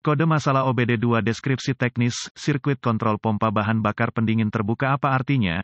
Kode masalah OBD2 deskripsi teknis, sirkuit kontrol pompa bahan bakar pendingin terbuka apa artinya?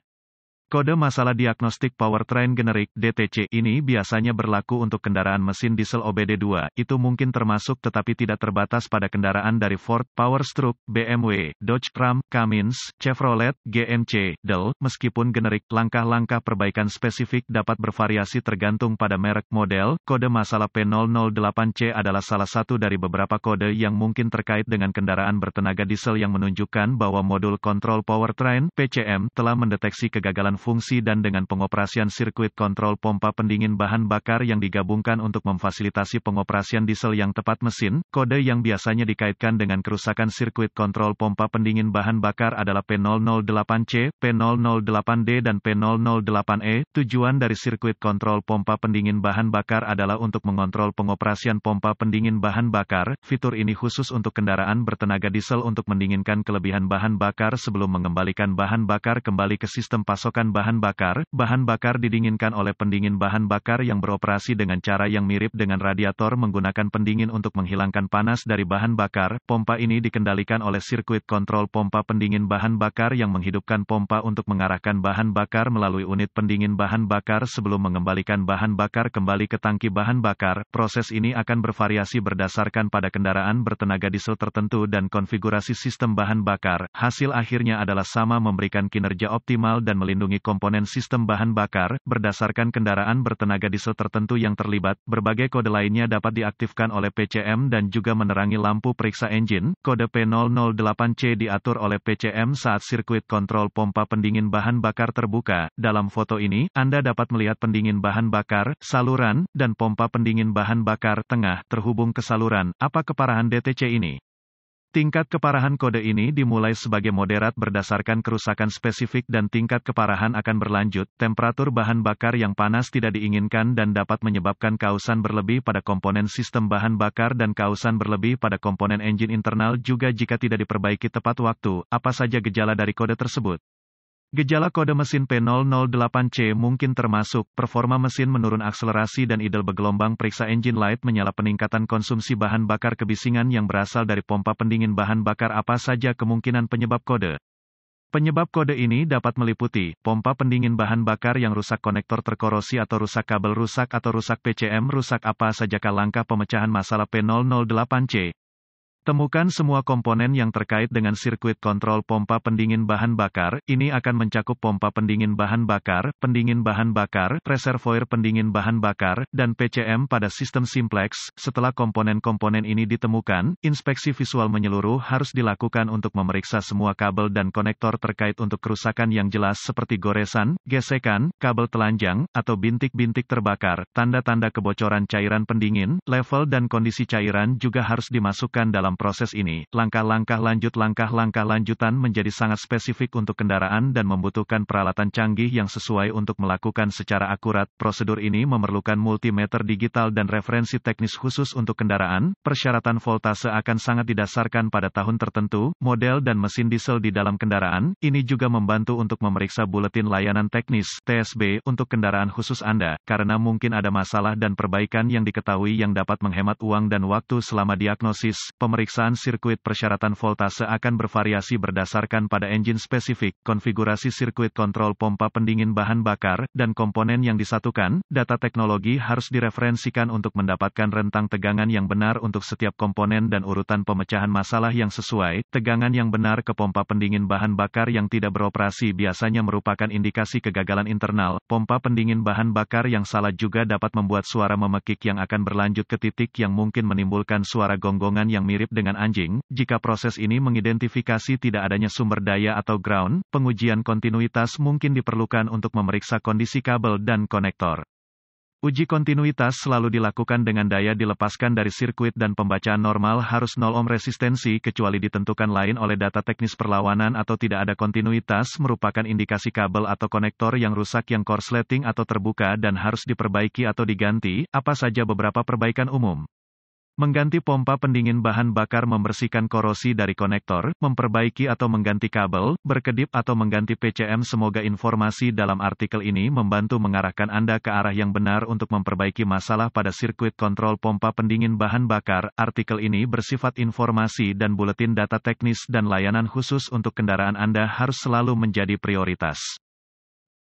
Kode masalah diagnostik powertrain generik (DTC) ini biasanya berlaku untuk kendaraan mesin diesel OBD2. Itu mungkin termasuk tetapi tidak terbatas pada kendaraan dari Ford, Powerstroke, BMW, Dodge Ram, Cummins, Chevrolet, GMC, Dell. Meskipun generik, langkah-langkah perbaikan spesifik dapat bervariasi tergantung pada merek model. Kode masalah P008C adalah salah satu dari beberapa kode yang mungkin terkait dengan kendaraan bertenaga diesel yang menunjukkan bahwa modul kontrol powertrain (PCM) telah mendeteksi kegagalan fungsi dan dengan pengoperasian sirkuit kontrol pompa pendingin bahan bakar yang digabungkan untuk memfasilitasi pengoperasian diesel yang tepat mesin. Kode yang biasanya dikaitkan dengan kerusakan sirkuit kontrol pompa pendingin bahan bakar adalah P008C, P008D dan P008E. Tujuan dari sirkuit kontrol pompa pendingin bahan bakar adalah untuk mengontrol pengoperasian pompa pendingin bahan bakar. Fitur ini khusus untuk kendaraan bertenaga diesel untuk mendinginkan kelebihan bahan bakar sebelum mengembalikan bahan bakar kembali ke sistem pasokan bahan bakar. Bahan bakar didinginkan oleh pendingin bahan bakar yang beroperasi dengan cara yang mirip dengan radiator menggunakan pendingin untuk menghilangkan panas dari bahan bakar. Pompa ini dikendalikan oleh sirkuit kontrol pompa pendingin bahan bakar yang menghidupkan pompa untuk mengarahkan bahan bakar melalui unit pendingin bahan bakar sebelum mengembalikan bahan bakar kembali ke tangki bahan bakar. Proses ini akan bervariasi berdasarkan pada kendaraan bertenaga diesel tertentu dan konfigurasi sistem bahan bakar. Hasil akhirnya adalah sama, memberikan kinerja optimal dan melindungi komponen sistem bahan bakar. Berdasarkan kendaraan bertenaga diesel tertentu yang terlibat, berbagai kode lainnya dapat diaktifkan oleh PCM dan juga menerangi lampu periksa engine. Kode P008C diatur oleh PCM saat sirkuit kontrol pompa pendingin bahan bakar terbuka. Dalam foto ini, Anda dapat melihat pendingin bahan bakar, saluran, dan pompa pendingin bahan bakar tengah terhubung ke saluran. Apa keparahan DTC ini? Tingkat keparahan kode ini dimulai sebagai moderat berdasarkan kerusakan spesifik dan tingkat keparahan akan berlanjut. Temperatur bahan bakar yang panas tidak diinginkan dan dapat menyebabkan kausan berlebih pada komponen sistem bahan bakar dan kausan berlebih pada komponen engine internal juga jika tidak diperbaiki tepat waktu. Apa saja gejala dari kode tersebut? Gejala kode mesin P008C mungkin termasuk performa mesin menurun, akselerasi dan idle bergelombang, periksa engine light menyala, peningkatan konsumsi bahan bakar, kebisingan yang berasal dari pompa pendingin bahan bakar. Apa saja kemungkinan penyebab kode? Penyebab kode ini dapat meliputi pompa pendingin bahan bakar yang rusak, konektor terkorosi atau rusak, kabel rusak atau rusak PCM rusak. Apa sajakah langkah pemecahan masalah P008C? Temukan semua komponen yang terkait dengan sirkuit kontrol pompa pendingin bahan bakar. Ini akan mencakup pompa pendingin bahan bakar, reservoir pendingin bahan bakar, dan PCM pada sistem simplex. Setelah komponen-komponen ini ditemukan, inspeksi visual menyeluruh harus dilakukan untuk memeriksa semua kabel dan konektor terkait untuk kerusakan yang jelas seperti goresan, gesekan, kabel telanjang, atau bintik-bintik terbakar. Tanda-tanda kebocoran cairan pendingin, level dan kondisi cairan juga harus dimasukkan dalam proses ini. Langkah-langkah lanjutan menjadi sangat spesifik untuk kendaraan dan membutuhkan peralatan canggih yang sesuai untuk melakukan secara akurat. Prosedur ini memerlukan multimeter digital dan referensi teknis khusus untuk kendaraan. Persyaratan voltase akan sangat didasarkan pada tahun tertentu, model dan mesin diesel di dalam kendaraan. Ini juga membantu untuk memeriksa buletin layanan teknis (TSB) untuk kendaraan khusus Anda, karena mungkin ada masalah dan perbaikan yang diketahui yang dapat menghemat uang dan waktu selama diagnosis. Pemeriksaan sirkuit. Persyaratan voltase akan bervariasi berdasarkan pada engine spesifik, konfigurasi sirkuit kontrol pompa pendingin bahan bakar, dan komponen yang disatukan. Data teknologi harus direferensikan untuk mendapatkan rentang tegangan yang benar untuk setiap komponen dan urutan pemecahan masalah yang sesuai. Tegangan yang benar ke pompa pendingin bahan bakar yang tidak beroperasi biasanya merupakan indikasi kegagalan internal. Pompa pendingin bahan bakar yang salah juga dapat membuat suara memekik yang akan berlanjut ke titik yang mungkin menimbulkan suara gonggongan yang mirip dengan anjing. Jika proses ini mengidentifikasi tidak adanya sumber daya atau ground, pengujian kontinuitas mungkin diperlukan untuk memeriksa kondisi kabel dan konektor. Uji kontinuitas selalu dilakukan dengan daya dilepaskan dari sirkuit dan pembacaan normal harus 0 ohm resistensi kecuali ditentukan lain oleh data teknis perlawanan atau tidak ada kontinuitas merupakan indikasi kabel atau konektor yang rusak yang korsleting atau terbuka dan harus diperbaiki atau diganti. Apa saja beberapa perbaikan umum? Mengganti pompa pendingin bahan bakar, membersihkan korosi dari konektor, memperbaiki atau mengganti kabel, berkedip atau mengganti PCM. Semoga informasi dalam artikel ini membantu mengarahkan Anda ke arah yang benar untuk memperbaiki masalah pada sirkuit kontrol pompa pendingin bahan bakar. Artikel ini bersifat informasi dan buletin data teknis dan layanan khusus untuk kendaraan Anda harus selalu menjadi prioritas.